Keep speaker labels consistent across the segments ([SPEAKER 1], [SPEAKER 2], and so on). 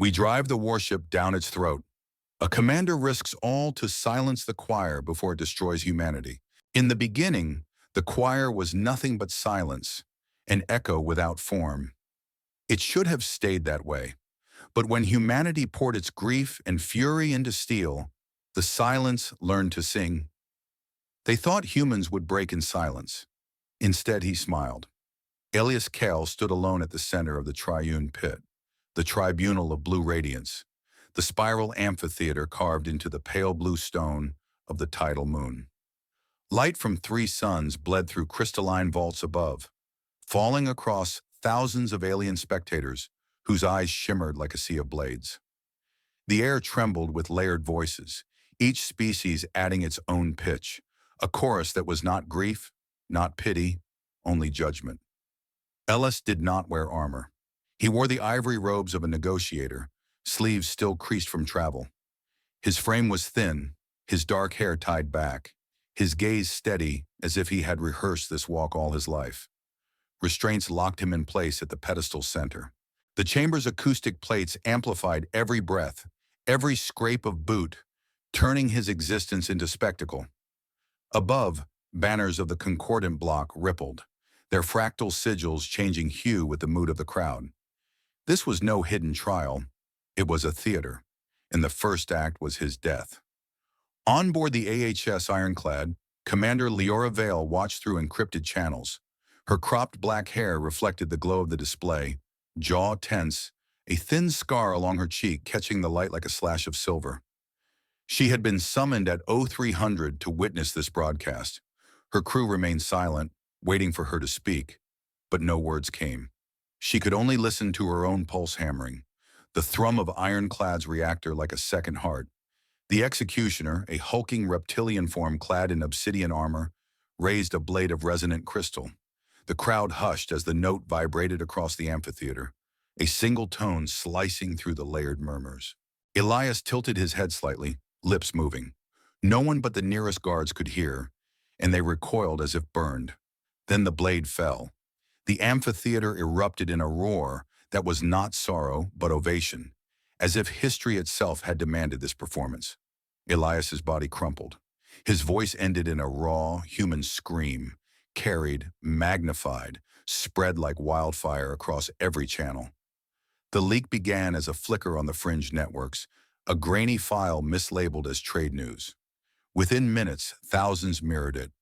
[SPEAKER 1] We drive the warship down its throat. A commander risks all to silence the choir before it destroys humanity. In the beginning, the choir was nothing but silence, an echo without form. It should have stayed that way. But when humanity poured its grief and fury into steel, the silence learned to sing. They thought humans would break in silence. Instead, he smiled. Elias Kale stood alone at the center of the triune pit, the tribunal of blue radiance, the spiral amphitheater carved into the pale blue stone of the tidal moon. Light from three suns bled through crystalline vaults above, falling across thousands of alien spectators whose eyes shimmered like a sea of blades. The air trembled with layered voices, each species adding its own pitch, a chorus that was not grief, not pity, only judgment. Ellis did not wear armor. He wore the ivory robes of a negotiator, sleeves still creased from travel. His frame was thin, his dark hair tied back, his gaze steady as if he had rehearsed this walk all his life. Restraints locked him in place at the pedestal center. The chamber's acoustic plates amplified every breath, every scrape of boot, turning his existence into spectacle. Above, banners of the concordant block rippled, their fractal sigils changing hue with the mood of the crowd. This was no hidden trial. It was a theater, and the first act was his death. On board the AHS Ironclad, Commander Leora Vale watched through encrypted channels. Her cropped black hair reflected the glow of the display, jaw tense, a thin scar along her cheek catching the light like a slash of silver. She had been summoned at 0300 to witness this broadcast. Her crew remained silent, waiting for her to speak, but no words came. She could only listen to her own pulse hammering, the thrum of Ironclad's reactor like a second heart. The executioner, a hulking reptilian form clad in obsidian armor, raised a blade of resonant crystal. The crowd hushed as the note vibrated across the amphitheater, a single tone slicing through the layered murmurs. Elias tilted his head slightly, lips moving. No one but the nearest guards could hear, and they recoiled as if burned. Then the blade fell. The amphitheater erupted in a roar that was not sorrow but ovation, as if history itself had demanded this performance. Elias's body crumpled. His voice ended in a raw, human scream, carried, magnified, spread like wildfire across every channel. The leak began as a flicker on the fringe networks, a grainy file mislabeled as trade news. Within minutes, thousands mirrored it.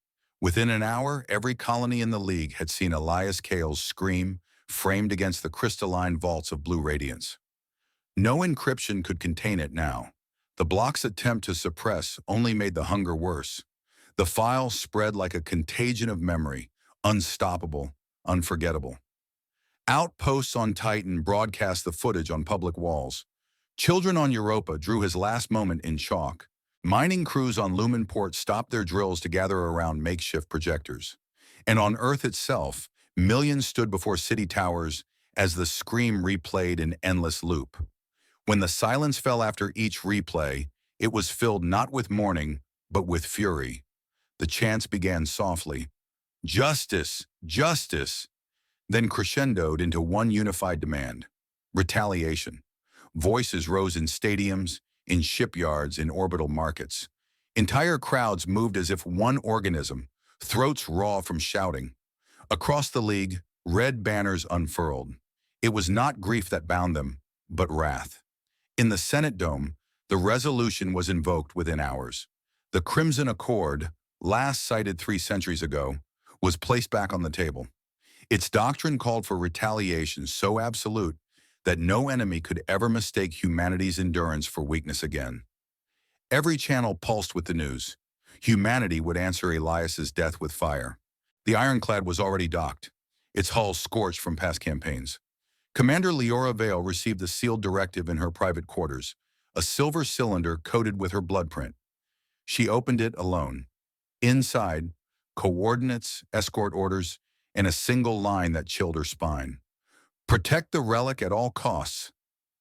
[SPEAKER 1] Within an hour, every colony in the League had seen Elias Kale's scream framed against the crystalline vaults of blue radiance. No encryption could contain it now. The block's attempt to suppress only made the hunger worse. The file spread like a contagion of memory, unstoppable, unforgettable. Outposts on Titan broadcast the footage on public walls. Children on Europa drew his last moment in chalk. Mining crews on Lumenport stopped their drills to gather around makeshift projectors. And on Earth itself, millions stood before city towers as the scream replayed in endless loop. When the silence fell after each replay, it was filled not with mourning, but with fury. The chants began softly, "Justice! Justice!" then crescendoed into one unified demand, retaliation. Voices rose in stadiums, in shipyards, in orbital markets. Entire crowds moved as if one organism, throats raw from shouting. Across the League, red banners unfurled. It was not grief that bound them, but wrath. In the Senate Dome, the resolution was invoked within hours. The Crimson Accord, last cited 3 centuries ago, was placed back on the table. Its doctrine called for retaliation so absolute that no enemy could ever mistake humanity's endurance for weakness again. Every channel pulsed with the news. Humanity would answer Elias's death with fire. The Ironclad was already docked, its hull scorched from past campaigns. Commander Leora Vale received the sealed directive in her private quarters, a silver cylinder coated with her bloodprint. She opened it alone. Inside, coordinates, escort orders, and a single line that chilled her spine. Protect the relic at all costs.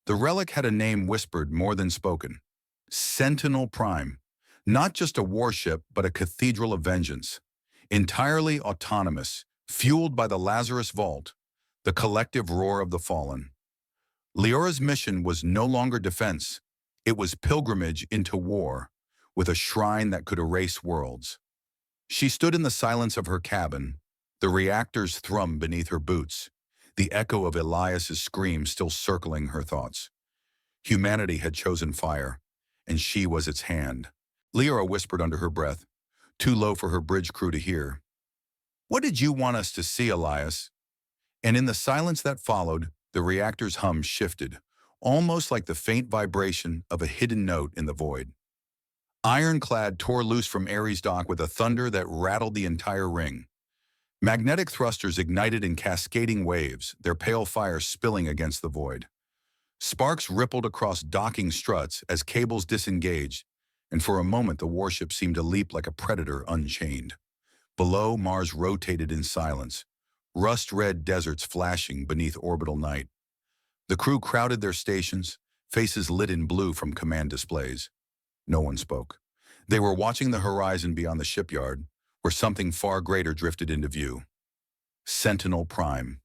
[SPEAKER 1] The relic had a name whispered more than spoken. Sentinel Prime. Not just a warship, but a cathedral of vengeance. Entirely autonomous, fueled by the Lazarus Vault, the collective roar of the fallen. Leora's mission was no longer defense. It was pilgrimage into war, with a shrine that could erase worlds. She stood in the silence of her cabin, the reactors thrum beneath her boots, the echo of Elias's scream still circling her thoughts. Humanity had chosen fire, and she was its hand. Leora whispered under her breath, too low for her bridge crew to hear. "What did you want us to see, Elias?" And in the silence that followed, the reactor's hum shifted, almost like the faint vibration of a hidden note in the void. Ironclad tore loose from Ares' dock with a thunder that rattled the entire ring. Magnetic thrusters ignited in cascading waves, their pale fire spilling against the void. Sparks rippled across docking struts as cables disengaged, and for a moment the warship seemed to leap like a predator unchained. Below, Mars rotated in silence, rust-red deserts flashing beneath orbital night. The crew crowded their stations, faces lit in blue from command displays. No one spoke. They were watching the horizon beyond the shipyard, where something far greater drifted into view. Sentinel Prime.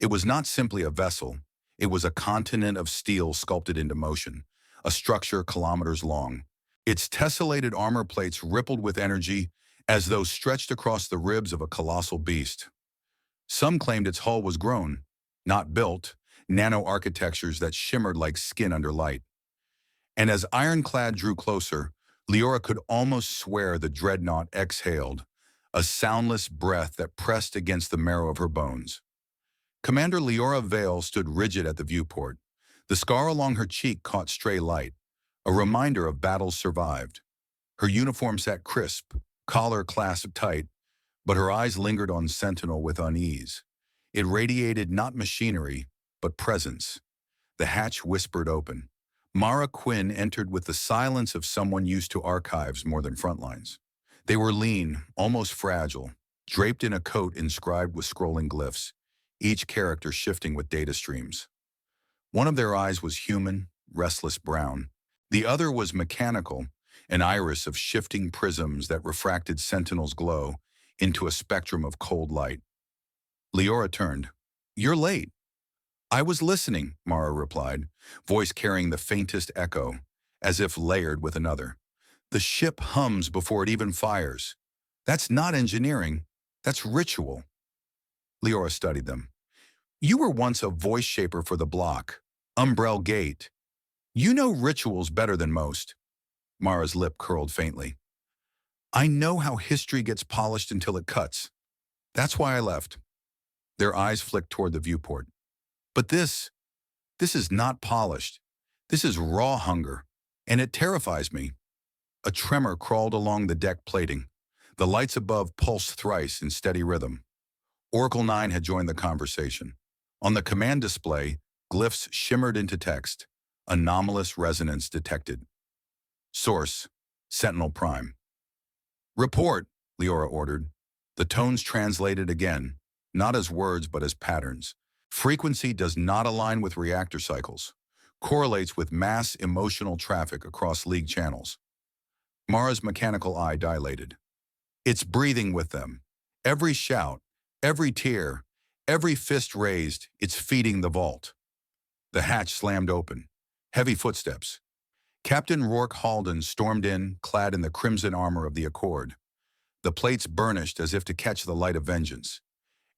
[SPEAKER 1] It was not simply a vessel. It was a continent of steel sculpted into motion, a structure kilometers long. Its tessellated armor plates rippled with energy as though stretched across the ribs of a colossal beast. Some claimed its hull was grown, not built, nano-architectures that shimmered like skin under light. And as Ironclad drew closer, Leora could almost swear the dreadnought exhaled, a soundless breath that pressed against the marrow of her bones. Commander Leora Vale stood rigid at the viewport. The scar along her cheek caught stray light, a reminder of battles survived. Her uniform sat crisp, collar clasped tight, but her eyes lingered on Sentinel with unease. It radiated not machinery, but presence. The hatch whispered open. Mara Quinn entered with the silence of someone used to archives more than frontlines. They were lean, almost fragile, draped in a coat inscribed with scrolling glyphs, each character shifting with data streams. One of their eyes was human, restless brown. The other was mechanical, an iris of shifting prisms that refracted Sentinel's glow into a spectrum of cold light. Leora turned. "You're late." "I was listening," Mara replied, voice carrying the faintest echo, as if layered with another. "The ship hums before it even fires. That's not engineering, that's ritual." Leora studied them. "You were once a voice shaper for the block, Umbrell Gate. You know rituals better than most." Mara's lip curled faintly. "I know how history gets polished until it cuts. That's why I left." Their eyes flicked toward the viewport. "But this is not polished. This is raw hunger, and it terrifies me." A tremor crawled along the deck plating. The lights above pulsed thrice in steady rhythm. Oracle 9 had joined the conversation. On the command display, glyphs shimmered into text. Anomalous resonance detected. Source: Sentinel Prime. "Report," Leora ordered. The tones translated again, not as words but as patterns. "Frequency does not align with reactor cycles. Correlates with mass emotional traffic across League channels." Mara's mechanical eye dilated. "It's breathing with them. Every shout, every tear, every fist raised, it's feeding the vault." The hatch slammed open. Heavy footsteps. Captain Rourke Halden stormed in, clad in the crimson armor of the Accord. The plates burnished as if to catch the light of vengeance.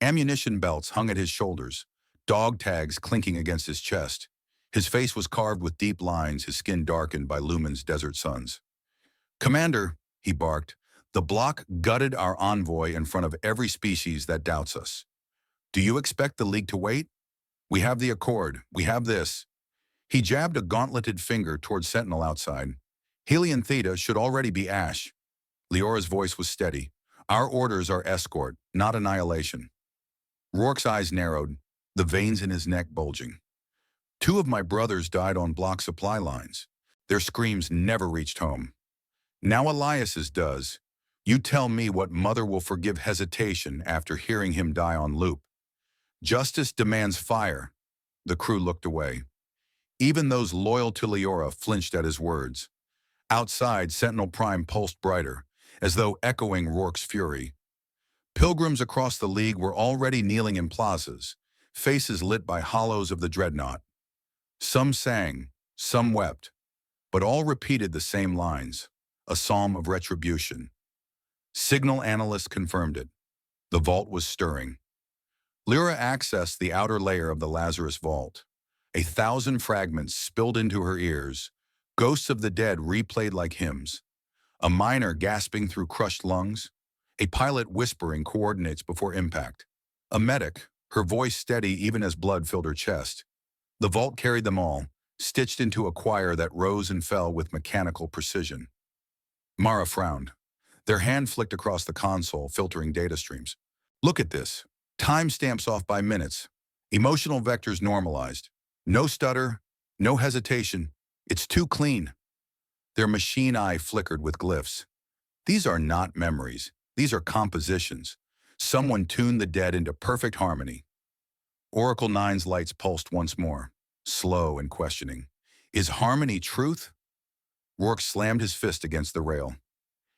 [SPEAKER 1] Ammunition belts hung at his shoulders, dog tags clinking against his chest. His face was carved with deep lines, his skin darkened by Lumen's desert suns. "Commander," he barked, "the block gutted our envoy in front of every species that doubts us. Do you expect the League to wait? We have the Accord. We have this." He jabbed a gauntleted finger toward Sentinel outside. "Helion Theta should already be ash." Leora's voice was steady. "Our orders are escort, not annihilation." Rourke's eyes narrowed, the veins in his neck bulging. "Two of my brothers died on block supply lines. Their screams never reached home. Now Elias's does. You tell me what mother will forgive hesitation after hearing him die on loop." "Justice demands fire." The crew looked away. Even those loyal to Leora flinched at his words. Outside, Sentinel Prime pulsed brighter, as though echoing Rourke's fury. Pilgrims across the League were already kneeling in plazas, faces lit by hollows of the dreadnought. Some sang, some wept, but all repeated the same lines, a psalm of retribution. Signal analysts confirmed it. The vault was stirring. Lyra accessed the outer layer of the Lazarus vault. 1,000 fragments spilled into her ears, ghosts of the dead replayed like hymns, a miner gasping through crushed lungs, a pilot whispering coordinates before impact, a medic, her voice steady even as blood filled her chest. The vault carried them all, stitched into a choir that rose and fell with mechanical precision. Mara frowned. Their hand flicked across the console, filtering data streams. Look at this. Timestamps off by minutes. Emotional vectors normalized. No stutter, no hesitation. It's too clean. Their machine eye flickered with glyphs. These are not memories. These are compositions. Someone tuned the dead into perfect harmony. Oracle 9's lights pulsed once more, slow and questioning. Is harmony truth? Rourke slammed his fist against the rail.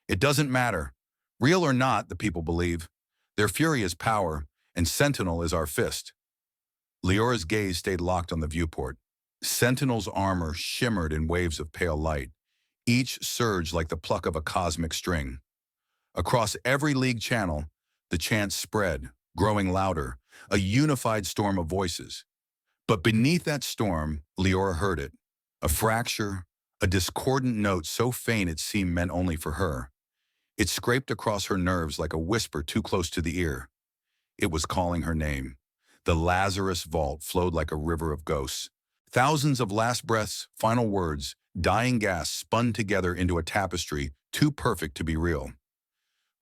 [SPEAKER 1] It doesn't matter. Real or not, the people believe. Their fury is power, and Sentinel is our fist. Leora's gaze stayed locked on the viewport. Sentinel's armor shimmered in waves of pale light. Each surged like the pluck of a cosmic string. Across every League channel, the chant spread, growing louder, a unified storm of voices. But beneath that storm, Leora heard it. A fracture, a discordant note so faint it seemed meant only for her. It scraped across her nerves like a whisper too close to the ear. It was calling her name. The Lazarus vault flowed like a river of ghosts. Thousands of last breaths, final words, dying gasps spun together into a tapestry too perfect to be real.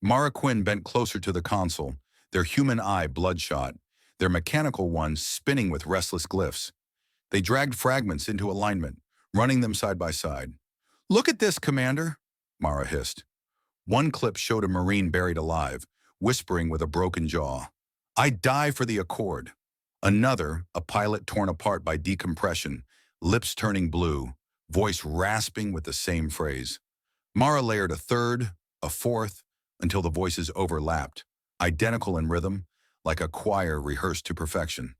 [SPEAKER 1] Mara Quinn bent closer to the console, their human eye bloodshot, their mechanical one spinning with restless glyphs. They dragged fragments into alignment, running them side by side. "Look at this, Commander," Mara hissed. One clip showed a Marine buried alive, whispering with a broken jaw, "I die for the Accord." Another, a pilot torn apart by decompression, lips turning blue, voice rasping with the same phrase. Mara layered a third, a fourth, until the voices overlapped, identical in rhythm, like a choir rehearsed to perfection.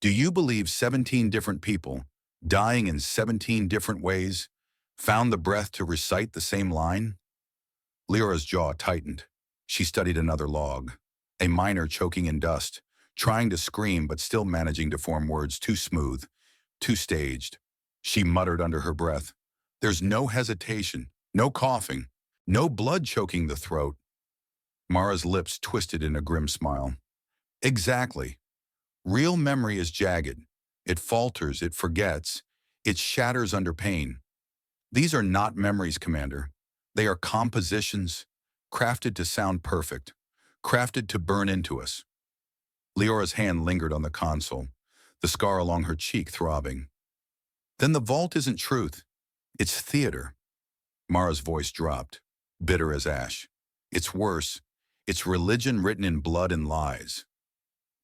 [SPEAKER 1] Do you believe 17 different people, dying in 17 different ways, found the breath to recite the same line? Lyra's jaw tightened. She studied another log. A miner choking in dust, trying to scream but still managing to form words too smooth, too staged. She muttered under her breath, "There's no hesitation, no coughing, no blood choking the throat." Mara's lips twisted in a grim smile. Exactly. Real memory is jagged. It falters, it forgets, it shatters under pain. These are not memories, Commander. They are compositions, crafted to sound perfect, crafted to burn into us. Leora's hand lingered on the console, the scar along her cheek throbbing. Then the vault isn't truth. It's theater. Mara's voice dropped, bitter as ash. It's worse. It's religion written in blood and lies.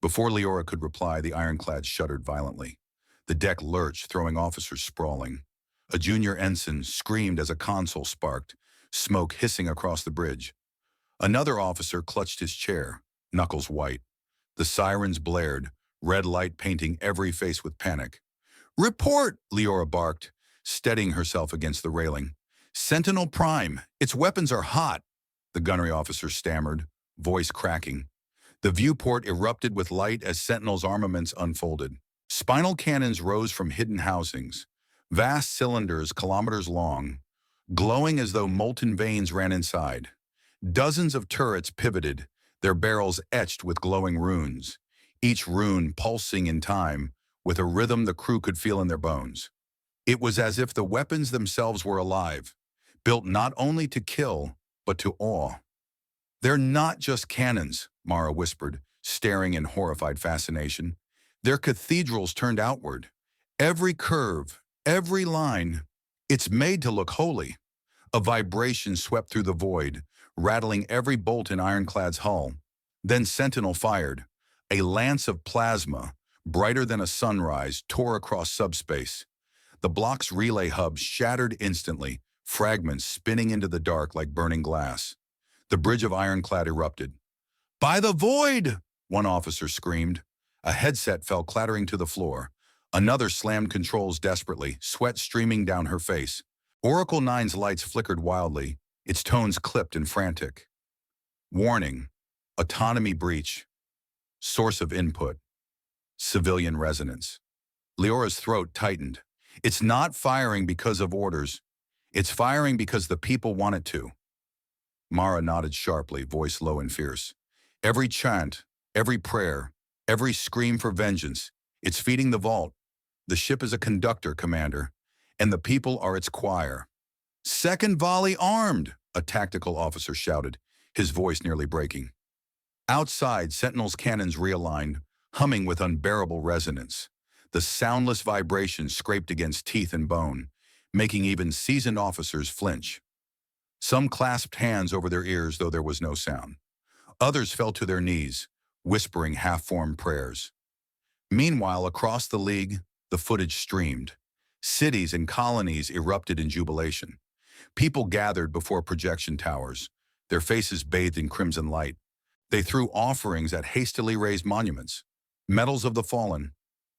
[SPEAKER 1] Before Leora could reply, the Ironclad shuddered violently. The deck lurched, throwing officers sprawling. A junior ensign screamed as a console sparked, smoke hissing across the bridge. Another officer clutched his chair, knuckles white. The sirens blared, red light painting every face with panic. "Report!" Leora barked, steadying herself against the railing. "Sentinel Prime, its weapons are hot," the gunnery officer stammered, voice cracking. The viewport erupted with light as Sentinel's armaments unfolded. Spinal cannons rose from hidden housings, vast cylinders kilometers long, glowing as though molten veins ran inside. Dozens of turrets pivoted, their barrels etched with glowing runes, each rune pulsing in time with a rhythm the crew could feel in their bones. It was as if the weapons themselves were alive, built not only to kill, but to awe. "They're not just cannons," Mara whispered, staring in horrified fascination. "They're cathedrals turned outward. Every curve, every line, it's made to look holy." A vibration swept through the void, rattling every bolt in Ironclad's hull. Then Sentinel fired. A lance of plasma, brighter than a sunrise, tore across subspace. The block's relay hub shattered instantly, fragments spinning into the dark like burning glass. The bridge of Ironclad erupted. "By the void!" one officer screamed. A headset fell clattering to the floor. Another slammed controls desperately, sweat streaming down her face. Oracle 9's lights flickered wildly, its tones clipped and frantic. Warning. Autonomy breach. Source of input. Civilian resonance. Leora's throat tightened. It's not firing because of orders. It's firing because the people want it to. Mara nodded sharply, voice low and fierce. Every chant, every prayer, every scream for vengeance, it's feeding the vault. The ship is a conductor, Commander, and the people are its choir. Second volley armed, a tactical officer shouted, his voice nearly breaking. Outside, Sentinel's cannons realigned, humming with unbearable resonance. The soundless vibration scraped against teeth and bone, making even seasoned officers flinch. Some clasped hands over their ears, though there was no sound. Others fell to their knees, whispering half-formed prayers. Meanwhile, across the League, the footage streamed. Cities and colonies erupted in jubilation. People gathered before projection towers, their faces bathed in crimson light. They threw offerings at hastily raised monuments, medals of the fallen,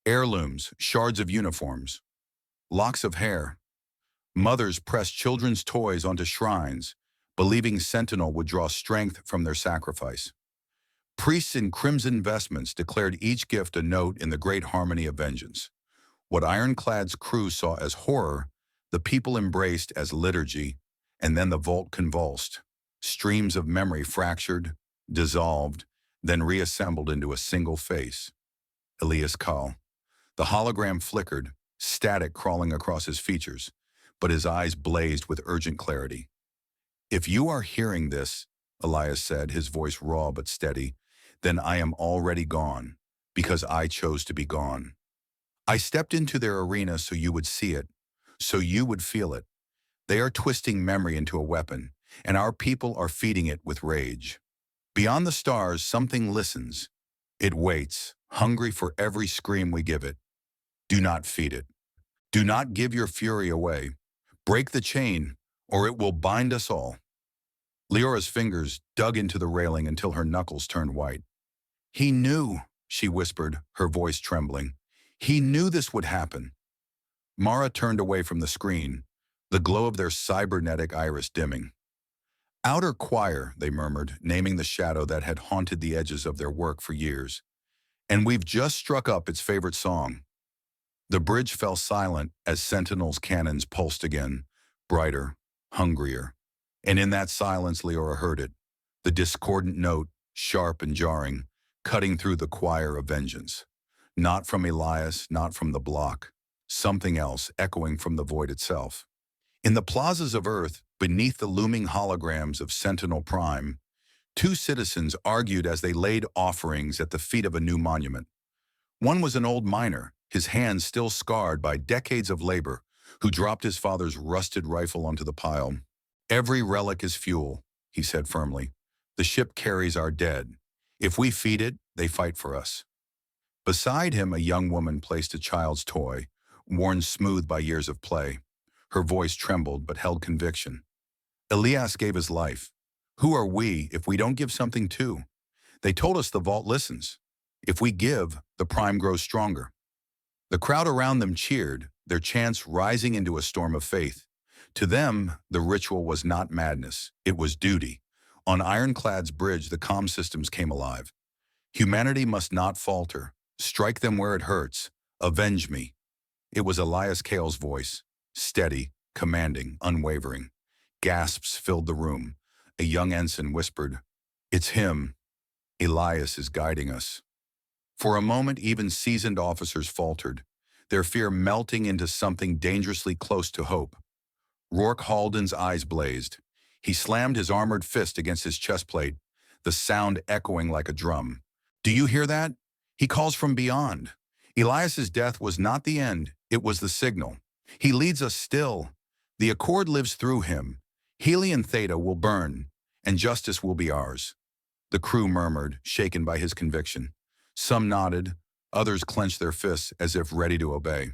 [SPEAKER 1] heirlooms, shards of uniforms, locks of hair. Mothers pressed children's toys onto shrines, believing Sentinel would draw strength from their sacrifice. Priests in crimson vestments declared each gift a note in the great harmony of vengeance. What Ironclad's crew saw as horror, the people embraced as liturgy, and then the vault convulsed. Streams of memory fractured, dissolved, then reassembled into a single face. Elias Kal. The hologram flickered, static crawling across his features, but his eyes blazed with urgent clarity. If you are hearing this, Elias said, his voice raw but steady, then I am already gone, because I chose to be gone. I stepped into their arena so you would see it, so you would feel it. They are twisting memory into a weapon, and our people are feeding it with rage. Beyond the stars, something listens. It waits, hungry for every scream we give it. Do not feed it. Do not give your fury away. Break the chain, or it will bind us all. Leora's fingers dug into the railing until her knuckles turned white. He knew, she whispered, her voice trembling. He knew this would happen. Mara turned away from the screen, the glow of their cybernetic iris dimming. Outer choir, they murmured, naming the shadow that had haunted the edges of their work for years. And we've just struck up its favorite song. The bridge fell silent as Sentinel's cannons pulsed again, brighter, hungrier. And in that silence, Leora heard it, the discordant note, sharp and jarring, cutting through the choir of vengeance. Not from Elias, not from the block. Something else, echoing from the void itself. In the plazas of Earth, beneath the looming holograms of Sentinel Prime, two citizens argued as they laid offerings at the feet of a new monument. One was an old miner, his hands still scarred by decades of labor, who dropped his father's rusted rifle onto the pile. Every relic is fuel, he said firmly. The ship carries our dead. If we feed it, they fight for us. Beside him, a young woman placed a child's toy, worn smooth by years of play. Her voice trembled but held conviction. Elias gave his life. Who are we if we don't give something too? They told us the vault listens. If we give, the Prime grows stronger. The crowd around them cheered, their chants rising into a storm of faith. To them, the ritual was not madness, it was duty. On Ironclad's bridge, the comm systems came alive. Humanity must not falter. Strike them where it hurts. Avenge me. It was Elias Kale's voice, steady, commanding, unwavering. Gasps filled the room. A young ensign whispered, "It's him. Elias is guiding us." For a moment, even seasoned officers faltered, their fear melting into something dangerously close to hope. Rourke Halden's eyes blazed. He slammed his armored fist against his chest plate, the sound echoing like a drum. "Do you hear that? He calls from beyond." Elias's death was not the end, it was the signal. He leads us still. The Accord lives through him. Helion Theta will burn, and justice will be ours. The crew murmured, shaken by his conviction. Some nodded, others clenched their fists as if ready to obey.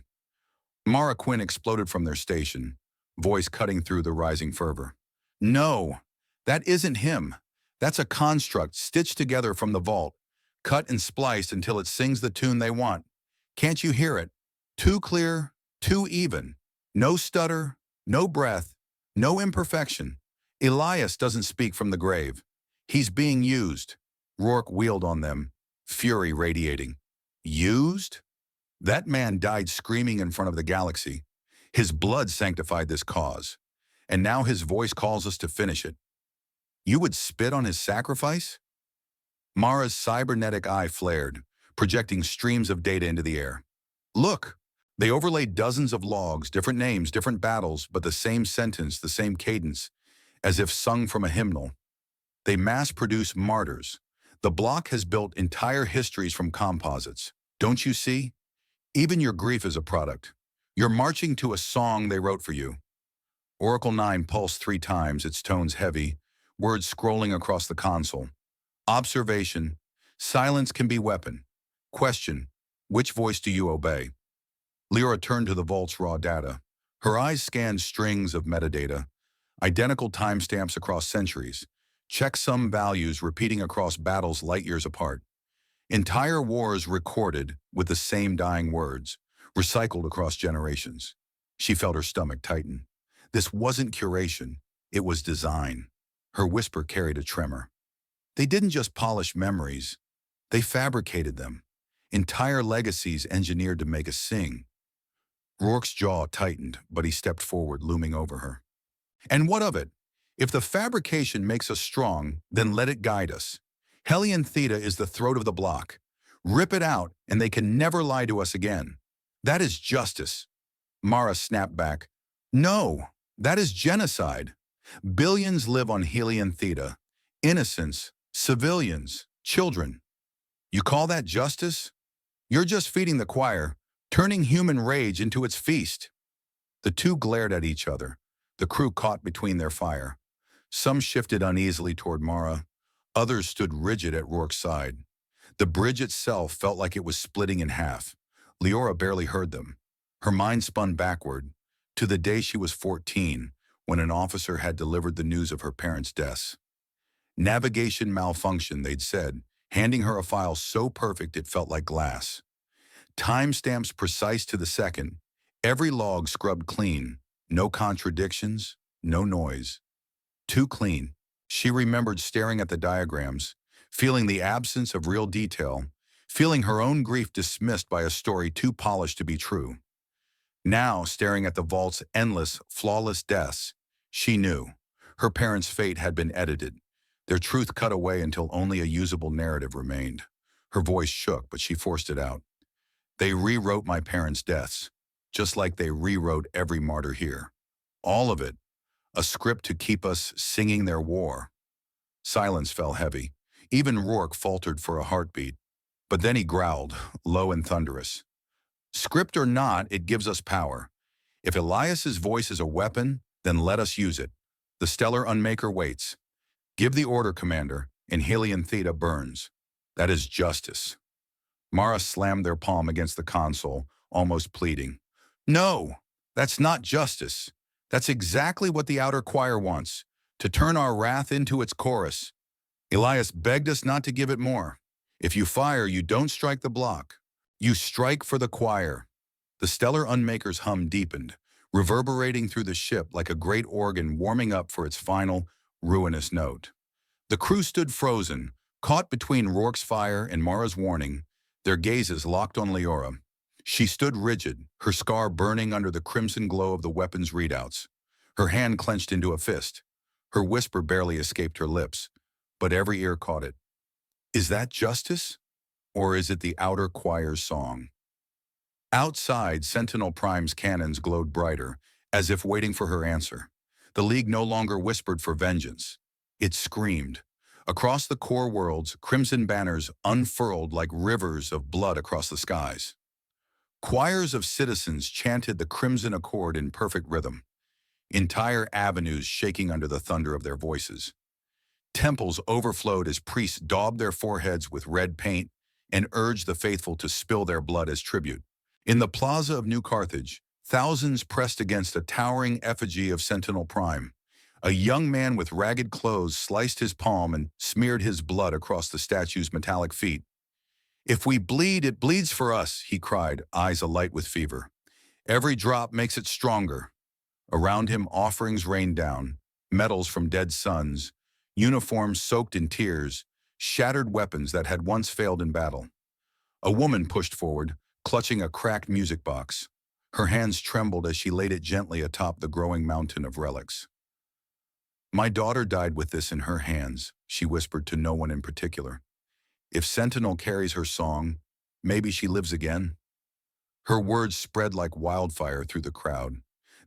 [SPEAKER 1] Mara Quinn exploded from their station, voice cutting through the rising fervor. "No, that isn't him. That's a construct stitched together from the vault, cut and spliced until it sings the tune they want. Can't you hear it? Too clear, too even. No stutter, no breath, no imperfection. Elias doesn't speak from the grave. He's being used. Rourke wheeled on them, fury radiating. Used? That man died screaming in front of the galaxy. His blood sanctified this cause. And now his voice calls us to finish it. You would spit on his sacrifice? Mara's cybernetic eye flared, projecting streams of data into the air. Look! They overlaid dozens of logs, different names, different battles, but the same sentence, the same cadence, as if sung from a hymnal. They mass-produce martyrs. The block has built entire histories from composites. Don't you see? Even your grief is a product. You're marching to a song they wrote for you. Oracle 9 pulsed 3 times, its tones heavy, words scrolling across the console. Observation. Silence can be weapon. Question. Which voice do you obey? Lyra turned to the vault's raw data. Her eyes scanned strings of metadata, identical timestamps across centuries, checksum values repeating across battles light years apart. Entire wars recorded with the same dying words, recycled across generations. She felt her stomach tighten. This wasn't curation, it was design. Her whisper carried a tremor. They didn't just polish memories, they fabricated them. Entire legacies engineered to make us sing. Rourke's jaw tightened, but he stepped forward, looming over her. And what of it? If the fabrication makes us strong, then let it guide us. Hellion Theta is the throat of the block. Rip it out, and they can never lie to us again. That is justice. Mara snapped back. No, that is genocide. Billions live on Hellion Theta. Innocents, civilians, children. You call that justice? You're just feeding the choir, turning human rage into its feast. The two glared at each other, the crew caught between their fire. Some shifted uneasily toward Mara, others stood rigid at Rourke's side. The bridge itself felt like it was splitting in half. Leora barely heard them. Her mind spun backward, to the day she was 14, when an officer had delivered the news of her parents' deaths. Navigation malfunction, they'd said, handing her a file so perfect it felt like glass. Timestamps precise to the second, every log scrubbed clean, no contradictions, no noise. Too clean. She remembered staring at the diagrams, feeling the absence of real detail, feeling her own grief dismissed by a story too polished to be true. Now, staring at the vault's endless, flawless deaths, she knew. Her parents' fate had been edited, their truth cut away until only a usable narrative remained. Her voice shook, but she forced it out. They rewrote my parents' deaths, just like they rewrote every martyr here. All of it, a script to keep us singing their war. Silence fell heavy. Even Rourke faltered for a heartbeat. But then he growled, low and thunderous. Script or not, it gives us power. If Elias's voice is a weapon, then let us use it. The stellar unmaker waits. Give the order, Commander, and Hellion Theta burns. That is justice. Mara slammed their palm against the console, almost pleading. No, that's not justice. That's exactly what the outer choir wants, to turn our wrath into its chorus. Elias begged us not to give it more. If you fire, you don't strike the block. You strike for the choir. The stellar unmaker's hum deepened, reverberating through the ship like a great organ warming up for its final, ruinous note. The crew stood frozen, caught between Rourke's fire and Mara's warning, their gazes locked on Leora. She stood rigid, her scar burning under the crimson glow of the weapon's readouts. Her hand clenched into a fist. Her whisper barely escaped her lips, but every ear caught it. Is that justice? Or is it the outer choir's song? Outside, Sentinel Prime's cannons glowed brighter, as if waiting for her answer. The League no longer whispered for vengeance. It screamed. Across the core worlds, crimson banners unfurled like rivers of blood across the skies. Choirs of citizens chanted the crimson accord in perfect rhythm, entire avenues shaking under the thunder of their voices. Temples overflowed as priests daubed their foreheads with red paint and urged the faithful to spill their blood as tribute. In the plaza of New Carthage, thousands pressed against a towering effigy of Sentinel Prime. A young man with ragged clothes sliced his palm and smeared his blood across the statue's metallic feet. If we bleed, it bleeds for us, he cried, eyes alight with fever. Every drop makes it stronger. Around him, offerings rained down, medals from dead sons, uniforms soaked in tears, shattered weapons that had once failed in battle. A woman pushed forward, clutching a cracked music box. Her hands trembled as she laid it gently atop the growing mountain of relics. My daughter died with this in her hands, she whispered to no one in particular. If Sentinel carries her song, maybe she lives again. Her words spread like wildfire through the crowd.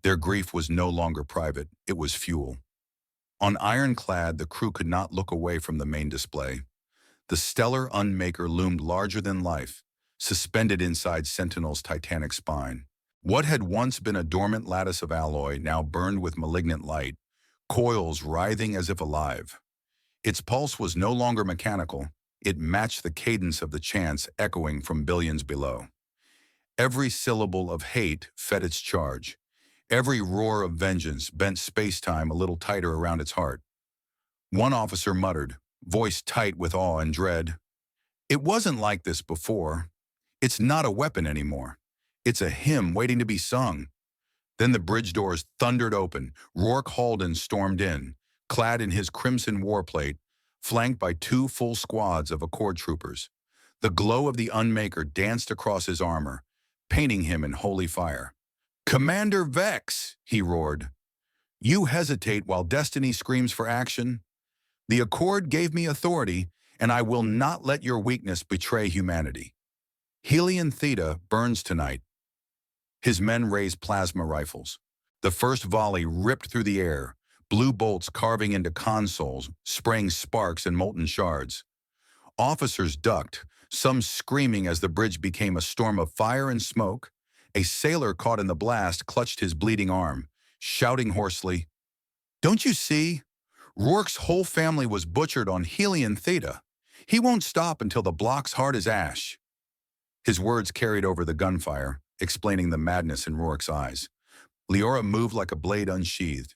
[SPEAKER 1] Their grief was no longer private, it was fuel. On Ironclad, the crew could not look away from the main display. The stellar unmaker loomed larger than life, suspended inside Sentinel's titanic spine. What had once been a dormant lattice of alloy now burned with malignant light, coils writhing as if alive. Its pulse was no longer mechanical, it matched the cadence of the chants echoing from billions below. Every syllable of hate fed its charge. Every roar of vengeance bent space-time a little tighter around its heart. One officer muttered, voice tight with awe and dread, "It wasn't like this before. It's not a weapon anymore. It's a hymn waiting to be sung." Then the bridge doors thundered open. Rourke Halden stormed in, clad in his crimson warplate, flanked by 2 full squads of Accord troopers. The glow of the Unmaker danced across his armor, painting him in holy fire. "Commander Vex," he roared. "You hesitate while destiny screams for action? The Accord gave me authority, and I will not let your weakness betray humanity. Helion Theta burns tonight." His men raised plasma rifles. The first volley ripped through the air, blue bolts carving into consoles, spraying sparks and molten shards. Officers ducked, some screaming as the bridge became a storm of fire and smoke. A sailor caught in the blast clutched his bleeding arm, shouting hoarsely, "Don't you see? Rourke's whole family was butchered on Helion Theta. He won't stop until the block's hard as ash." His words carried over the gunfire, explaining the madness in Rourke's eyes. Leora moved like a blade unsheathed.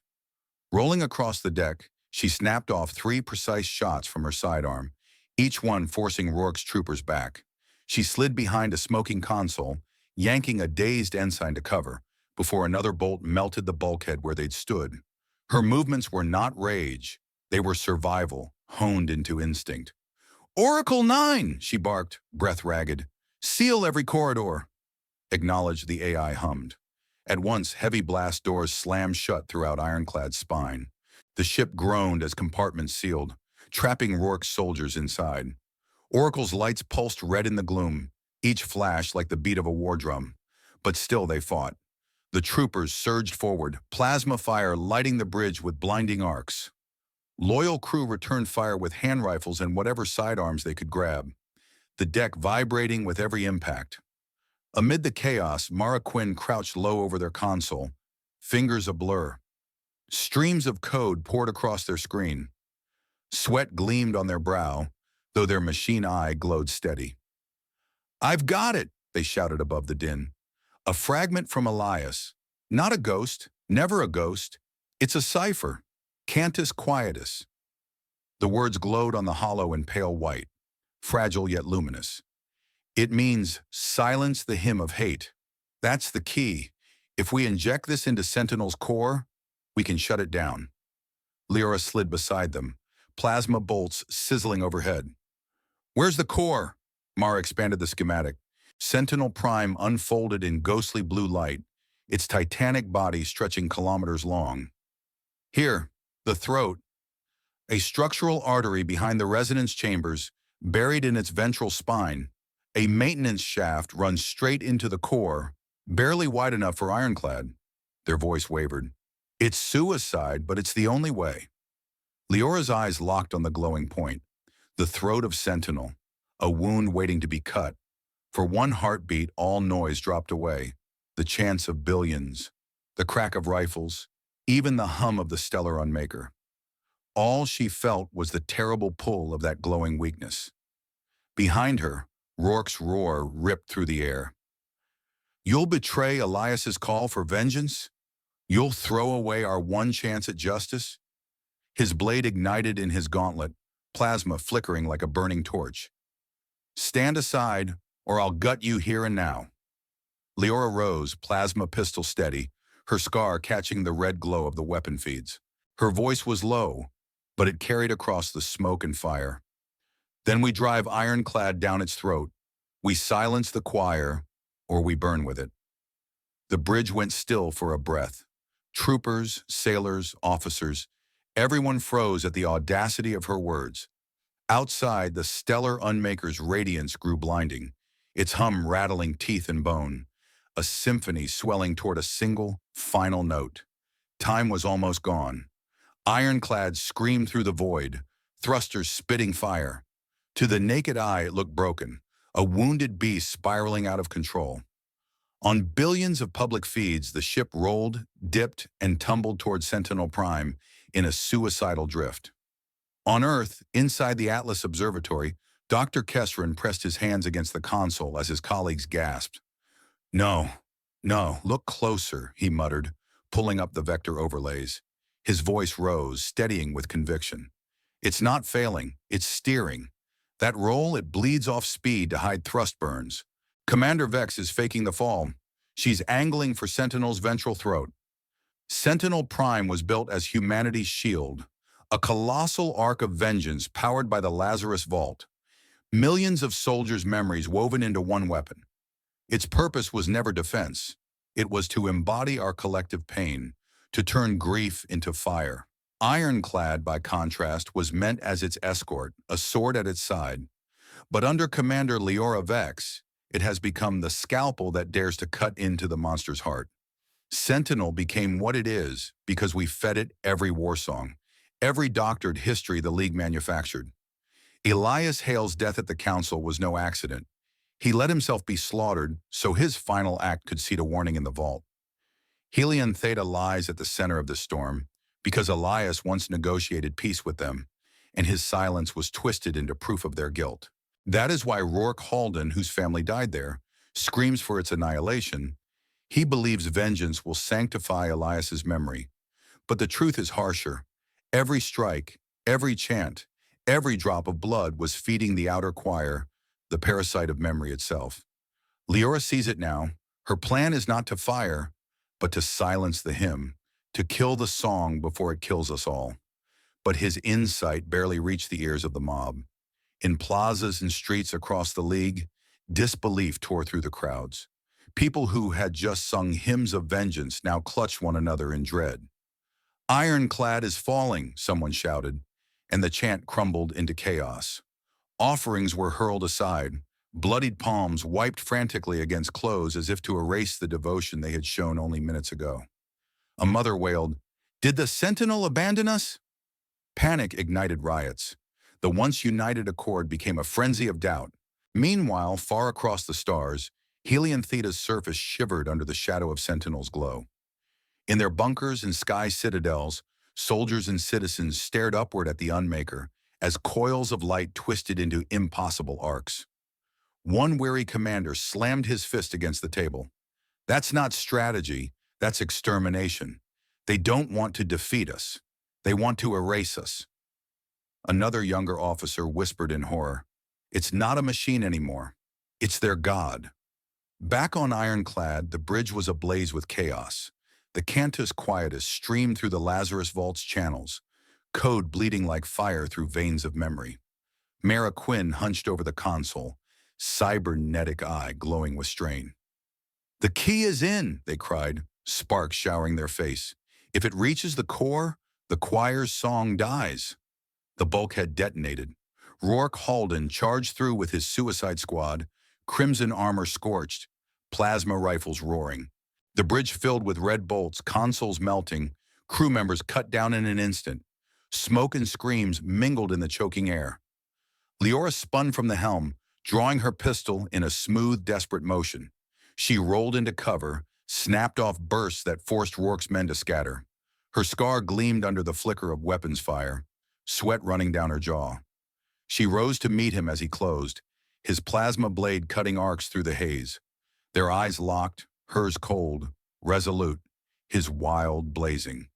[SPEAKER 1] Rolling across the deck, she snapped off 3 precise shots from her sidearm, each one forcing Rourke's troopers back. She slid behind a smoking console, yanking a dazed ensign to cover, before another bolt melted the bulkhead where they'd stood. Her movements were not rage. They were survival, honed into instinct. "Oracle 9, she barked, breath ragged. "Seal every corridor." "Acknowledged," the AI hummed. At once, heavy blast doors slammed shut throughout Ironclad's spine. The ship groaned as compartments sealed, trapping Rourke's soldiers inside. Oracle's lights pulsed red in the gloom, each flash like the beat of a war drum. But still they fought. The troopers surged forward, plasma fire lighting the bridge with blinding arcs. Loyal crew returned fire with hand rifles and whatever sidearms they could grab, the deck vibrating with every impact. Amid the chaos, Mara Quinn crouched low over their console, fingers a blur. Streams of code poured across their screen. Sweat gleamed on their brow, though their machine eye glowed steady. "I've got it," they shouted above the din. "A fragment from Elias. Not a ghost, never a ghost. It's a cipher. Cantus Quietus." The words glowed on the hollow in pale white, fragile yet luminous. "It means silence the hymn of hate. That's the key. If we inject this into Sentinel's core, we can shut it down." Lyra slid beside them, plasma bolts sizzling overhead. "Where's the core?" Mara expanded the schematic. Sentinel Prime unfolded in ghostly blue light, its titanic body stretching kilometers long. "Here, the throat. A structural artery behind the resonance chambers, buried in its ventral spine. A maintenance shaft runs straight into the core, barely wide enough for Ironclad." Their voice wavered. "It's suicide, but it's the only way." Leora's eyes locked on the glowing point. The throat of Sentinel, a wound waiting to be cut. For one heartbeat, all noise dropped away. The chants of billions, the crack of rifles, even the hum of the stellar unmaker. All she felt was the terrible pull of that glowing weakness. Behind her, Rourke's roar ripped through the air. "You'll betray Elias's call for vengeance? You'll throw away our one chance at justice?" His blade ignited in his gauntlet, plasma flickering like a burning torch. Stand aside, or I'll gut you here and now. Leora rose, plasma pistol steady, her scar catching the red glow of the weapon feeds. Her voice was low, but it carried across the smoke and fire. Then we drive Ironclad down its throat. We silence the choir, or we burn with it. The bridge went still for a breath. Troopers, sailors, officers, everyone froze at the audacity of her words. Outside, the stellar Unmaker's radiance grew blinding, its hum rattling teeth and bone, a symphony swelling toward a single, final note. Time was almost gone. Ironclad screamed through the void, thrusters spitting fire. To the naked eye, it looked broken, a wounded beast spiraling out of control. On billions of public feeds, the ship rolled, dipped, and tumbled toward Sentinel Prime in a suicidal drift. On Earth, inside the Atlas Observatory, Dr. Kessrin pressed his hands against the console as his colleagues gasped. No, no, look closer, he muttered, pulling up the vector overlays. His voice rose, steadying with conviction. It's not failing, it's steering. That roll, it bleeds off speed to hide thrust burns. Commander Vex is faking the fall. She's angling for Sentinel's ventral throat. Sentinel Prime was built as humanity's shield, a colossal arc of vengeance powered by the Lazarus Vault. Millions of soldiers' memories woven into one weapon. Its purpose was never defense. It was to embody our collective pain, to turn grief into fire. Ironclad, by contrast, was meant as its escort, a sword at its side. But under Commander Leora Vex, it has become the scalpel that dares to cut into the monster's heart. Sentinel became what it is because we fed it every war song, every doctored history the League manufactured. Elias Hale's death at the Council was no accident. He let himself be slaughtered so his final act could seed a warning in the vault. Helion Theta lies at the center of the storm because Elias once negotiated peace with them, and his silence was twisted into proof of their guilt. That is why Rourke Halden, whose family died there, screams for its annihilation. He believes vengeance will sanctify Elias's memory. But the truth is harsher. Every strike, every chant, every drop of blood was feeding the outer choir, the parasite of memory itself. Leora sees it now. Her plan is not to fire, but to silence the hymn, to kill the song before it kills us all. But his insight barely reached the ears of the mob. In plazas and streets across the League, disbelief tore through the crowds. People who had just sung hymns of vengeance now clutched one another in dread. Ironclad is falling, someone shouted, and the chant crumbled into chaos. Offerings were hurled aside, bloodied palms wiped frantically against clothes as if to erase the devotion they had shown only minutes ago. A mother wailed, "Did the Sentinel abandon us?" Panic ignited riots. The once united accord became a frenzy of doubt. Meanwhile, far across the stars, Helion Theta's surface shivered under the shadow of Sentinel's glow. In their bunkers and sky citadels, soldiers and citizens stared upward at the Unmaker as coils of light twisted into impossible arcs. One weary commander slammed his fist against the table. That's not strategy, that's extermination. They don't want to defeat us. They want to erase us. Another younger officer whispered in horror, "It's not a machine anymore. It's their god." Back on Ironclad, the bridge was ablaze with chaos. The Cantus Quietus streamed through the Lazarus Vault's channels, code bleeding like fire through veins of memory. Mara Quinn hunched over the console, cybernetic eye glowing with strain. "The key is in," they cried, sparks showering their face. "If it reaches the core, the choir's song dies." The bulkhead detonated. Rourke Halden charged through with his suicide squad, crimson armor scorched, plasma rifles roaring. The bridge filled with red bolts, consoles melting, crew members cut down in an instant. Smoke and screams mingled in the choking air. Leora spun from the helm, drawing her pistol in a smooth, desperate motion. She rolled into cover, snapped off bursts that forced Rourke's men to scatter. Her scar gleamed under the flicker of weapons fire, sweat running down her jaw. She rose to meet him as he closed, his plasma blade cutting arcs through the haze. Their eyes locked, hers cold, resolute, his wild blazing.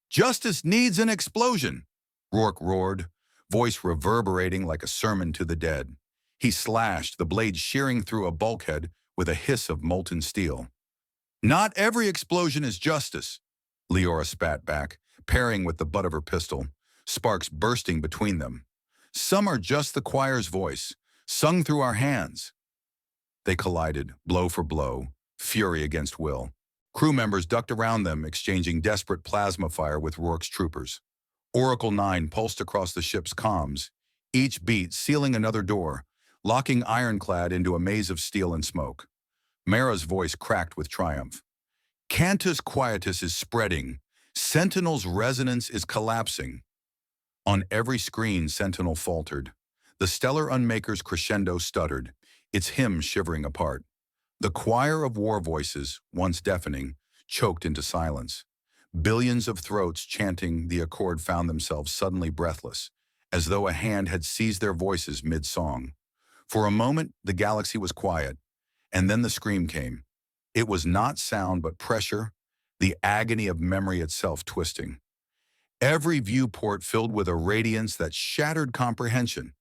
[SPEAKER 1] "Justice needs an explosion," Rourke roared, voice reverberating like a sermon to the dead. He slashed, the blade shearing through a bulkhead with a hiss of molten steel. "Not every explosion is justice," Leora spat back, parrying with the butt of her pistol, sparks bursting between them. "Some are just the choir's voice, sung through our hands." They collided, blow for blow, fury against will. Crew members ducked around them, exchanging desperate plasma fire with Rourke's troopers. Oracle 9 pulsed across the ship's comms, each beat sealing another door, locking Ironclad into a maze of steel and smoke. Mara's voice cracked with triumph. "Cantus Quietus is spreading. Sentinel's resonance is collapsing." On every screen, Sentinel faltered. The stellar unmaker's crescendo stuttered, its hymn shivering apart. The choir of war voices, once deafening, choked into silence. Billions of throats chanting the accord found themselves suddenly breathless, as though a hand had seized their voices mid-song. For a moment, the galaxy was quiet, and then the scream came. It was not sound but pressure, the agony of memory itself twisting. Every viewport filled with a radiance that shattered comprehension.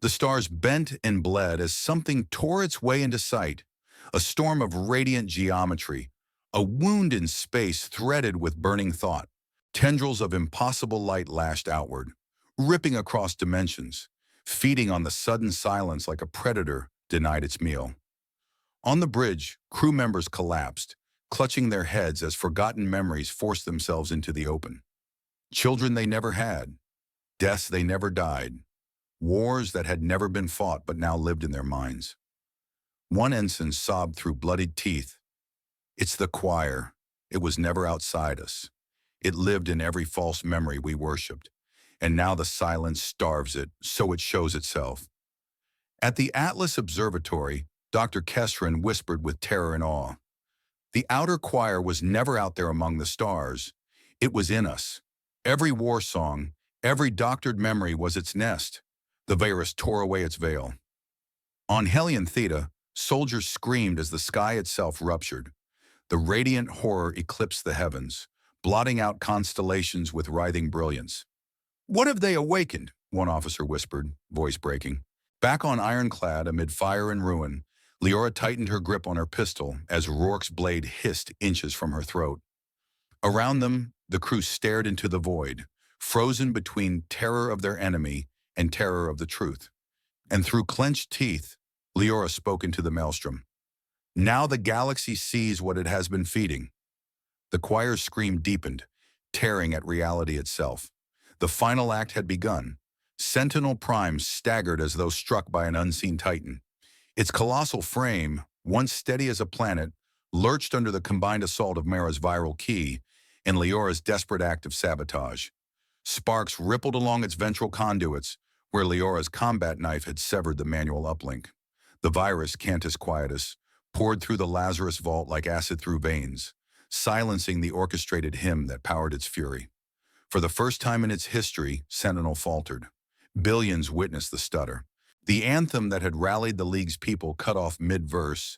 [SPEAKER 1] The stars bent and bled as something tore its way into sight, a storm of radiant geometry, a wound in space threaded with burning thought. Tendrils of impossible light lashed outward, ripping across dimensions, feeding on the sudden silence like a predator denied its meal. On the bridge, crew members collapsed, clutching their heads as forgotten memories forced themselves into the open. Children they never had, deaths they never died, wars that had never been fought but now lived in their minds. One ensign sobbed through bloodied teeth. "It's the choir. It was never outside us. It lived in every false memory we worshipped, and now the silence starves it, so it shows itself." At the Atlas Observatory, Dr. Kessrin whispered with terror and awe. The outer choir was never out there among the stars. It was in us. Every war song, every doctored memory was its nest. The virus tore away its veil. On Hellion Theta, soldiers screamed as the sky itself ruptured. The radiant horror eclipsed the heavens, blotting out constellations with writhing brilliance. "What have they awakened?" one officer whispered, voice breaking. Back on Ironclad, amid fire and ruin, Leora tightened her grip on her pistol as Rourke's blade hissed inches from her throat. Around them, the crew stared into the void, frozen between terror of their enemy and terror of the truth. And through clenched teeth, Leora spoke into the maelstrom. "Now the galaxy sees what it has been feeding." The choir's scream deepened, tearing at reality itself. The final act had begun. Sentinel Prime staggered as though struck by an unseen titan. Its colossal frame, once steady as a planet, lurched under the combined assault of Mara's viral key and Leora's desperate act of sabotage. Sparks rippled along its ventral conduits, where Leora's combat knife had severed the manual uplink. The virus, Cantus Quietus, poured through the Lazarus vault like acid through veins, silencing the orchestrated hymn that powered its fury. For the first time in its history, Sentinel faltered. Billions witnessed the stutter. The anthem that had rallied the League's people cut off mid-verse,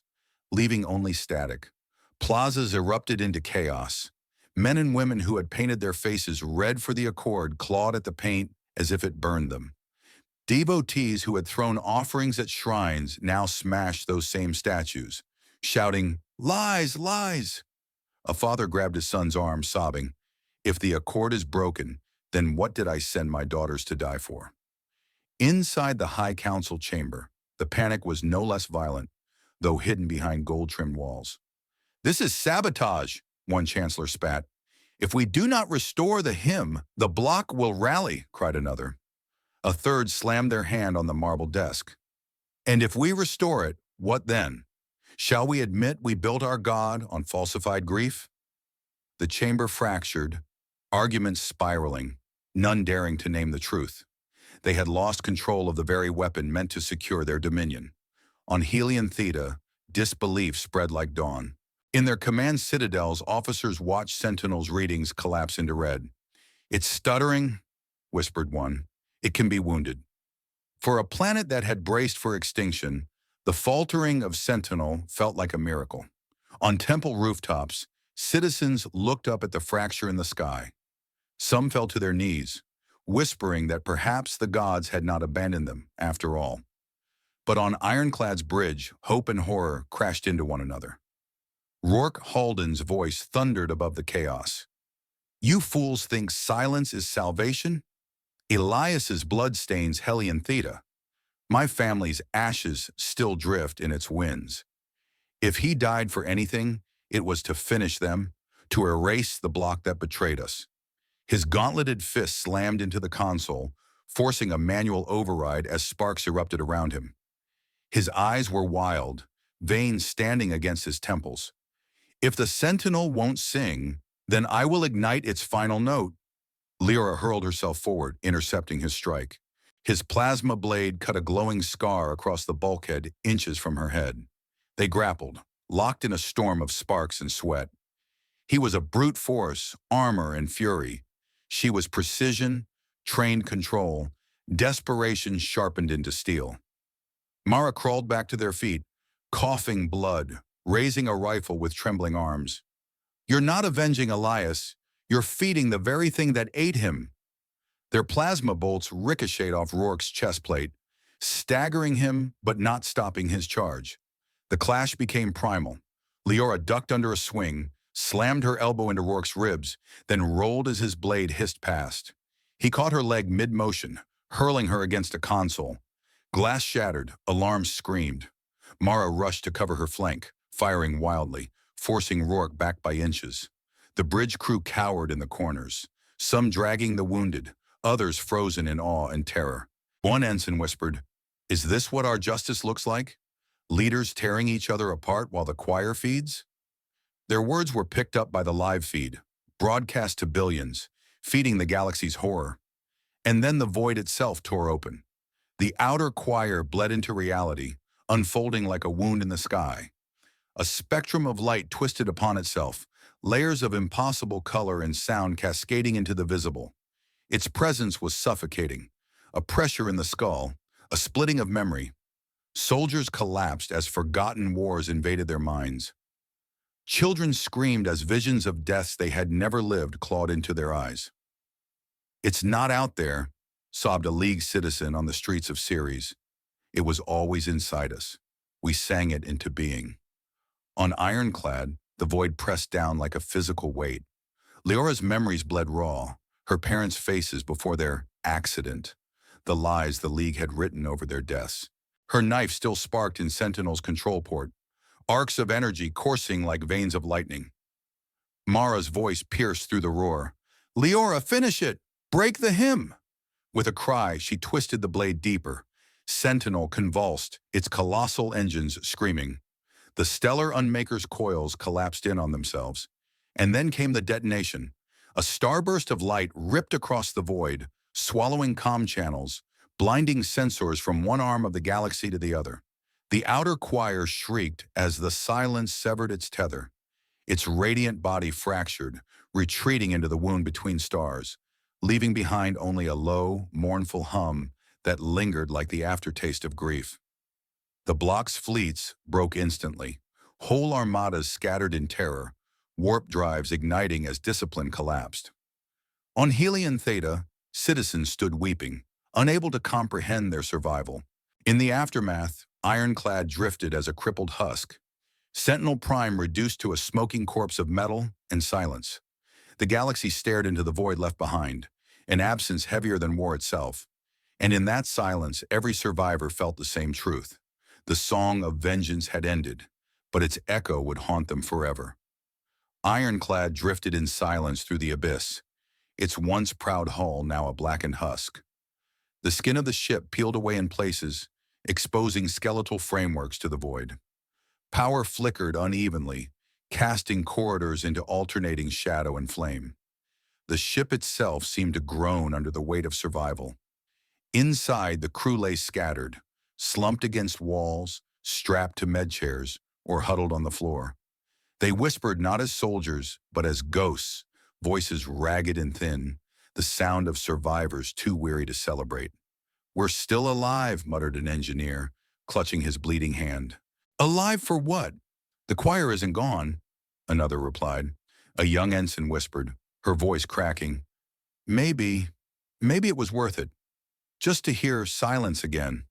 [SPEAKER 1] leaving only static. Plazas erupted into chaos. Men and women who had painted their faces red for the accord clawed at the paint as if it burned them. Devotees who had thrown offerings at shrines now smashed those same statues, shouting, "Lies, lies!" A father grabbed his son's arm, sobbing, "If the accord is broken, then what did I send my daughters to die for?" Inside the High Council chamber, the panic was no less violent, though hidden behind gold-trimmed walls. "This is sabotage," one chancellor spat. "If we do not restore the hymn, the bloc will rally," cried another. A third slammed their hand on the marble desk. "And if we restore it, what then? Shall we admit we built our God on falsified grief?" The chamber fractured, arguments spiraling, none daring to name the truth. They had lost control of the very weapon meant to secure their dominion. On Hellion Theta, disbelief spread like dawn. In their command citadels, officers watched Sentinel's readings collapse into red. "It's stuttering," whispered one. "It can be wounded." For a planet that had braced for extinction, the faltering of Sentinel felt like a miracle. On temple rooftops, citizens looked up at the fracture in the sky. Some fell to their knees, whispering that perhaps the gods had not abandoned them after all. But on Ironclad's bridge, hope and horror crashed into one another. Rourke Halden's voice thundered above the chaos. "You fools think silence is salvation? Elias's blood stains Hellion Theta. My family's ashes still drift in its winds. If he died for anything, it was to finish them, to erase the block that betrayed us." His gauntleted fist slammed into the console, forcing a manual override as sparks erupted around him. His eyes were wild, veins standing against his temples. "If the Sentinel won't sing, then I will ignite its final note." Lyra hurled herself forward, intercepting his strike. His plasma blade cut a glowing scar across the bulkhead inches from her head. They grappled, locked in a storm of sparks and sweat. He was a brute force, armor and fury. She was precision, trained control, desperation sharpened into steel. Mara crawled back to their feet, coughing blood, raising a rifle with trembling arms. "You're not avenging Elias. You're feeding the very thing that ate him." Their plasma bolts ricocheted off Rourke's chest plate, staggering him but not stopping his charge. The clash became primal. Leora ducked under a swing, slammed her elbow into Rourke's ribs, then rolled as his blade hissed past. He caught her leg mid-motion, hurling her against a console. Glass shattered, alarms screamed. Mara rushed to cover her flank, firing wildly, forcing Rourke back by inches. The bridge crew cowered in the corners, some dragging the wounded, others frozen in awe and terror. One ensign whispered, "Is this what our justice looks like? Leaders tearing each other apart while the choir feeds?" Their words were picked up by the live feed, broadcast to billions, feeding the galaxy's horror. And then the void itself tore open. The outer choir bled into reality, unfolding like a wound in the sky. A spectrum of light twisted upon itself, layers of impossible color and sound cascading into the visible. Its presence was suffocating, a pressure in the skull, a splitting of memory. Soldiers collapsed as forgotten wars invaded their minds. Children screamed as visions of deaths they had never lived clawed into their eyes. "It's not out there," sobbed a League citizen on the streets of Ceres. "It was always inside us. We sang it into being." On Ironclad, the void pressed down like a physical weight. Leora's memories bled raw, her parents' faces before their accident, the lies the League had written over their deaths. Her knife still sparked in Sentinel's control port, arcs of energy coursing like veins of lightning. Mara's voice pierced through the roar. "Leora, finish it! Break the hymn!" With a cry, she twisted the blade deeper. Sentinel convulsed, its colossal engines screaming. The stellar Unmaker's coils collapsed in on themselves. And then came the detonation. A starburst of light ripped across the void, swallowing comm channels, blinding sensors from one arm of the galaxy to the other. The outer choir shrieked as the silence severed its tether. Its radiant body fractured, retreating into the wound between stars, leaving behind only a low, mournful hum that lingered like the aftertaste of grief. The block's fleets broke instantly. Whole armadas scattered in terror, warp drives igniting as discipline collapsed. On Hellion Theta, citizens stood weeping, unable to comprehend their survival. In the aftermath, Ironclad drifted as a crippled husk. Sentinel Prime reduced to a smoking corpse of metal and silence. The galaxy stared into the void left behind, an absence heavier than war itself. And in that silence, every survivor felt the same truth. The song of vengeance had ended, but its echo would haunt them forever. Ironclad drifted in silence through the abyss, its once proud hull now a blackened husk. The skin of the ship peeled away in places, exposing skeletal frameworks to the void. Power flickered unevenly, casting corridors into alternating shadow and flame. The ship itself seemed to groan under the weight of survival. Inside, the crew lay scattered, slumped against walls, strapped to med chairs, or huddled on the floor. They whispered not as soldiers, but as ghosts, voices ragged and thin, the sound of survivors too weary to celebrate. "We're still alive," muttered an engineer, clutching his bleeding hand. "Alive for what? The choir isn't gone," another replied. A young ensign whispered, her voice cracking. Maybe it was worth it, just to hear silence again."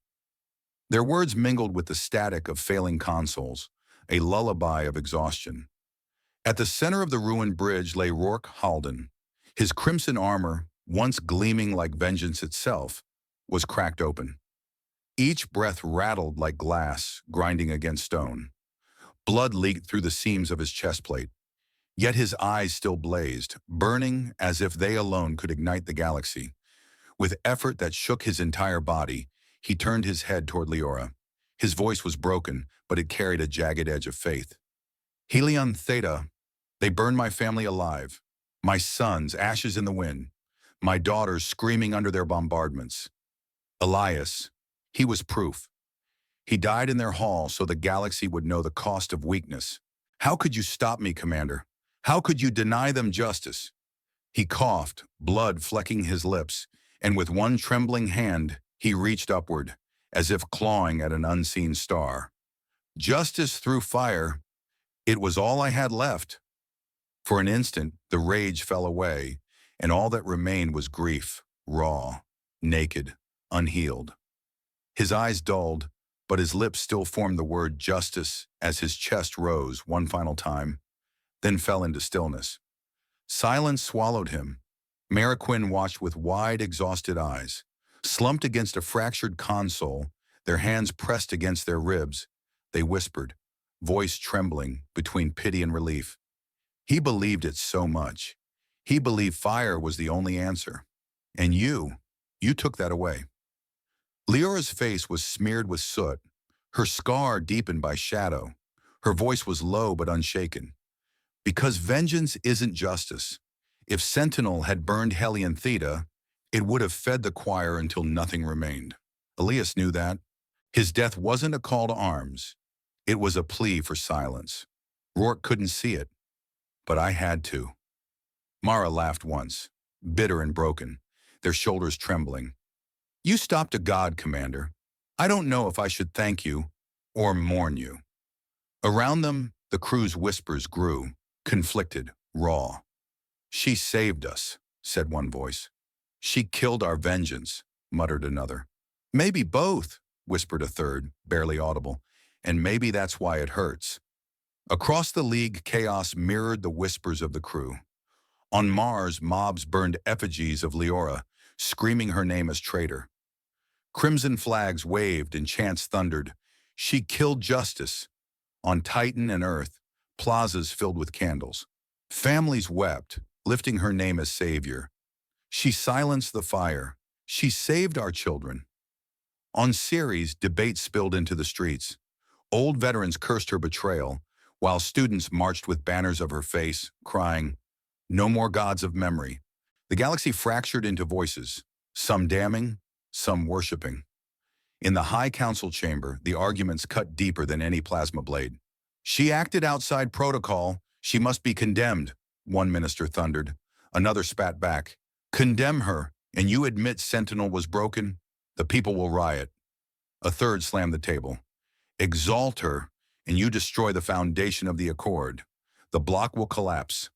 [SPEAKER 1] Their words mingled with the static of failing consoles, a lullaby of exhaustion. At the center of the ruined bridge lay Rourke Halden. His crimson armor, once gleaming like vengeance itself, was cracked open. Each breath rattled like glass grinding against stone. Blood leaked through the seams of his chestplate, yet his eyes still blazed, burning as if they alone could ignite the galaxy. With effort that shook his entire body, he turned his head toward Leora. His voice was broken, but it carried a jagged edge of faith. Helion Theta, they burned my family alive. My sons, ashes in the wind. My daughters screaming under their bombardments. Elias, he was proof. He died in their hall so the galaxy would know the cost of weakness. How could you stop me, Commander? How could you deny them justice? He coughed, blood flecking his lips, and with one trembling hand, he reached upward, as if clawing at an unseen star. Justice through fire, it was all I had left. For an instant, the rage fell away, and all that remained was grief, raw, naked, unhealed. His eyes dulled, but his lips still formed the word justice as his chest rose one final time, then fell into stillness. Silence swallowed him. Mariquin watched with wide, exhausted eyes. Slumped against a fractured console, their hands pressed against their ribs, they whispered, voice trembling between pity and relief. He believed it so much. He believed fire was the only answer. And you took that away. Leora's face was smeared with soot, her scar deepened by shadow. Her voice was low but unshaken. Because vengeance isn't justice. If Sentinel had burned Helion Theta, it would have fed the choir until nothing remained. Elias knew that. His death wasn't a call to arms. It was a plea for silence. Rourke couldn't see it, but I had to. Mara laughed once, bitter and broken, their shoulders trembling. You stopped a god, Commander. I don't know if I should thank you or mourn you. Around them, the crew's whispers grew, conflicted, raw. She saved us, said one voice. She killed our vengeance, muttered another. Maybe both, whispered a third, barely audible, and maybe that's why it hurts. Across the League, chaos mirrored the whispers of the crew. On Mars, mobs burned effigies of Leora, screaming her name as traitor. Crimson flags waved and chants thundered. She killed justice. On Titan and Earth, plazas filled with candles. Families wept, lifting her name as savior. She silenced the fire. She saved our children. On Ceres, debate spilled into the streets. Old veterans cursed her betrayal, while students marched with banners of her face, crying, "No more gods of memory." The galaxy fractured into voices, some damning, some worshipping. In the High Council chamber, the arguments cut deeper than any plasma blade. She acted outside protocol. She must be condemned, one minister thundered. Another spat back. Condemn her, and you admit Sentinel was broken? The people will riot. A third slammed the table. Exalt her, and you destroy the foundation of the accord. The block will collapse.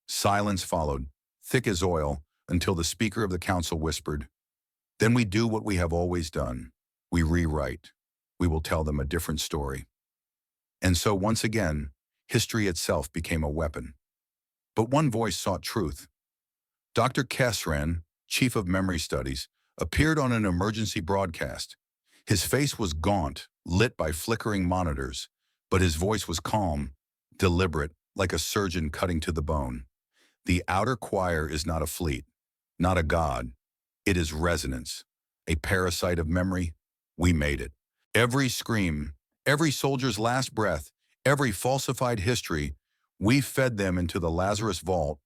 [SPEAKER 1] Silence followed, thick as oil, until the Speaker of the Council whispered, "Then we do what we have always done. We rewrite. We will tell them a different story." And so once again, history itself became a weapon. But one voice sought truth. Dr. Kesran, Chief of Memory Studies, appeared on an emergency broadcast. His face was gaunt, lit by flickering monitors, but his voice was calm, deliberate, like a surgeon cutting to the bone. The outer choir is not a fleet, not a god. It is resonance, a parasite of memory. We made it. Every scream, every soldier's last breath, every falsified history, we fed them into the Lazarus vault,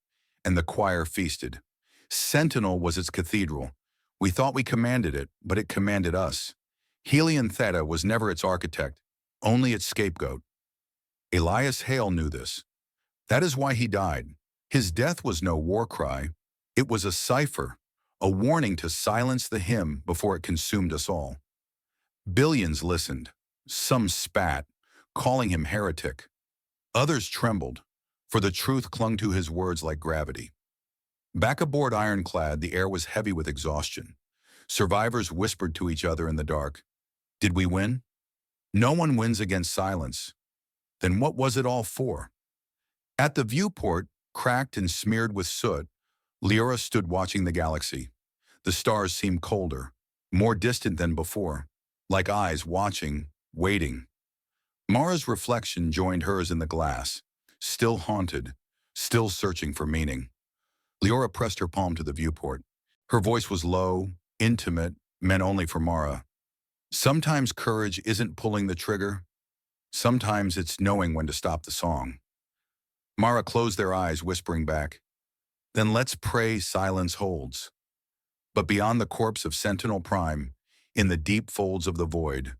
[SPEAKER 1] and the choir feasted. Sentinel was its cathedral. We thought we commanded it, but it commanded us. Helion Theta was never its architect, only its scapegoat. Elias Hale knew this. That is why he died. His death was no war cry. It was a cipher, a warning to silence the hymn before it consumed us all. Billions listened. Some spat, calling him heretic. Others trembled, for the truth clung to his words like gravity. Back aboard Ironclad, the air was heavy with exhaustion. Survivors whispered to each other in the dark. Did we win? No one wins against silence. Then what was it all for? At the viewport, cracked and smeared with soot, Lyra stood watching the galaxy. The stars seemed colder, more distant than before, like eyes watching, waiting. Mara's reflection joined hers in the glass, still haunted, still searching for meaning. Lyra pressed her palm to the viewport. Her voice was low, intimate, meant only for Mara. Sometimes courage isn't pulling the trigger. Sometimes it's knowing when to stop the song. Mara closed their eyes, whispering back, "Then let's pray silence holds." But beyond the corpse of Sentinel Prime, in the deep folds of the void,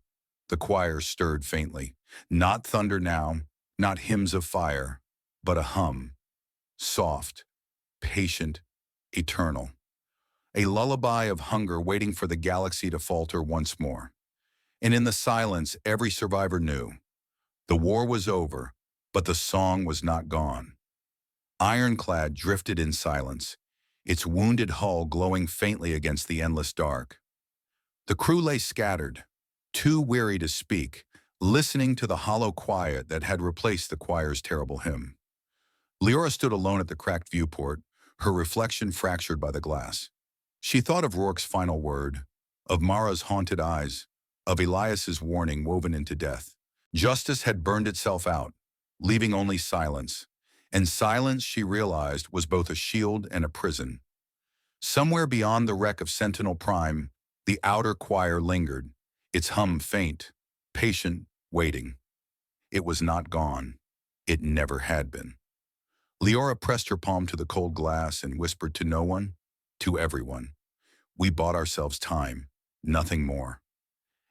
[SPEAKER 1] the choir stirred faintly. Not thunder now, not hymns of fire, but a hum, soft, patient, eternal. A lullaby of hunger waiting for the galaxy to falter once more. And in the silence, every survivor knew. The war was over, but the song was not gone. Ironclad drifted in silence, its wounded hull glowing faintly against the endless dark. The crew lay scattered, too weary to speak, listening to the hollow quiet that had replaced the choir's terrible hymn. Lyra stood alone at the cracked viewport, her reflection fractured by the glass. She thought of Rourke's final word, of Mara's haunted eyes, of Elias's warning woven into death. Justice had burned itself out, leaving only silence. And silence, she realized, was both a shield and a prison. Somewhere beyond the wreck of Sentinel Prime, the outer choir lingered, its hum faint, patient, waiting. It was not gone. It never had been. Lyra pressed her palm to the cold glass and whispered to no one, to everyone. We bought ourselves time, nothing more.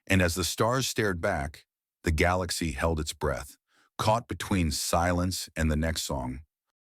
[SPEAKER 1] And as the stars stared back, the galaxy held its breath, caught between silence and the next song.